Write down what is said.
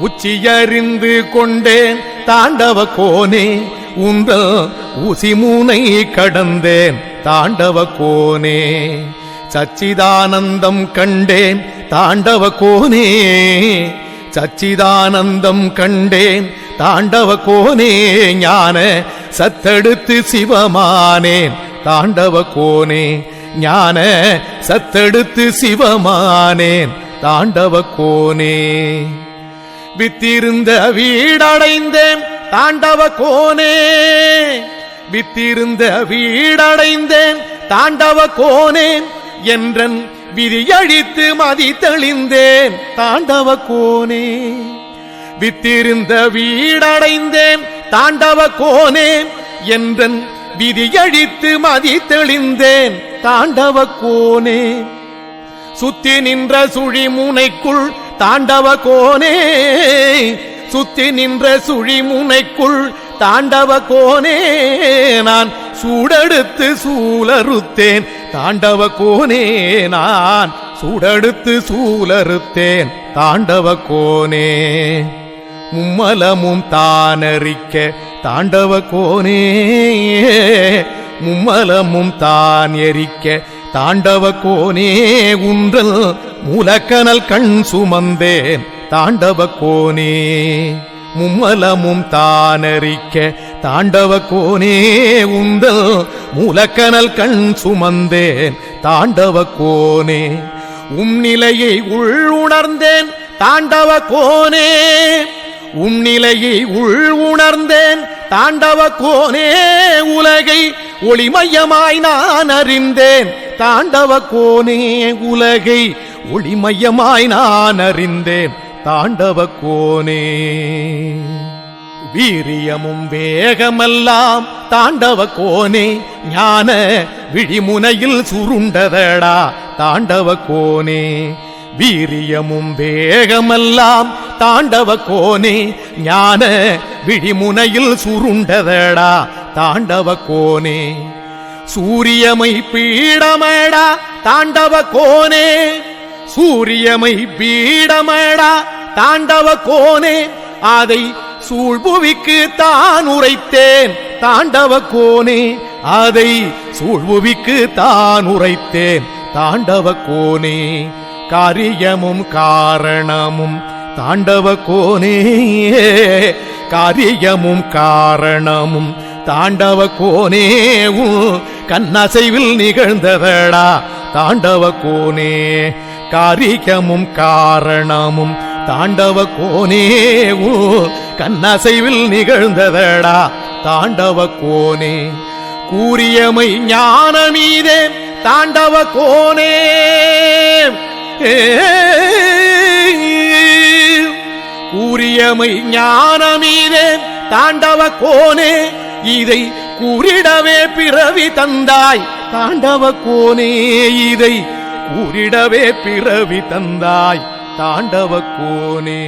உச்சியறிந்து கொண்டேன் தாண்டவ கோனே உங்கள் ஊசிமூனை கடந்தேன் தாண்டவ கோனே சச்சிதானந்தம் கண்டேன் தாண்டவ கோனே சச்சிதானந்தம் கண்டேன் தாண்டவ கோனே ஞான சத்தெடுத்து சிவமானேன் தாண்டவ கோனே ஞான சத்தெடுத்து சிவமானேன் தாண்டவ கோனே வித்திருந்த வீடடைந்தேன் தாண்டவ கோனே வித்திருந்த வீடடைந்தேன் தாண்டவ கோனே என்றன் விதியழித்து மதி தெளிந்தேன் தாண்டவ கோனே வித்திருந்த வீடடைந்தேன் தாண்டவ கோனே என்றன் விதியழித்து மதி தெளிந்தேன் தாண்டவ கோனே சுத்தி நின்ற சுழிமுனைக்குள் தாண்டவ கோனே சுத்தி நின்ற சுழிமுனைக்குள் தாண்டவ கோனே நான் சூடெடுத்து சூலறுத்தேன் தாண்டவ கோனே நான் சூடெடுத்து சூலறுத்தேன் தாண்டவ கோனே மும்மலமும் தானறிக்க தாண்டவ கோனே மும்மலமும் தான் எரிக்க தாண்டவ கோனே உன்றல் மூலக்கனல் கண் சுமந்தேன் தாண்டவ கோனே மும்மலமும் தானறிக்க தாண்டவ கோனே உந்தல் மூலக்கனல் கண் சுமந்தேன் தாண்டவ கோனே நிலையை உணர்ந்தேன் தாண்டவ கோனே நிலையை உணர்ந்தேன் தாண்டவ கோனே உலகை ஒளிமயமாய் நான் அறிந்தேன் தாண்டவ கோனே உலகை ஒளிமயமாய் நான் அறிந்தேன் தாண்டவ கோனே வீரியமும் வேகமெல்லாம் தாண்டவ கோனே ஞான விழிமுனையில் சுருண்டதடா தாண்டவ கோனே வீரியமும் வேகமெல்லாம் தாண்டவ கோனே ஞான விழிமுனையில் சுருண்டதடா தாண்டவ கோனே சூரியமை பீடமடா தாண்டவ கோனே சூரியமை பீடமடா தாண்டவ கோனே அதை சூழ்புவிக்கு தான் உரைத்தேன் தாண்டவ கோனே அதை சூழ்புவிக்கு தான் உரைத்தேன் தாண்டவ கோனே காரியமும் காரணமும் தாண்டவ கோனே காரியமும் காரணமும் தாண்டவ கோனே கண்ணசைவில் நிகழ்ந்ததடா தாண்டவ கோனே காரியமும் காரணமும் தாண்டவ கோனே கண்ணசைவில் நிகழ்ந்ததடா தாண்டவ கோனே கூறியமை ஞானமீதே தாண்டவ கோனே கூறியமை ஞானமீதே தாண்டவ கோனே இதை கூறிடவே பிறவி தந்தாய் தாண்டவ கோனே இதை கூறிடவே பிறவி தந்தாய் தாண்டவ கோனே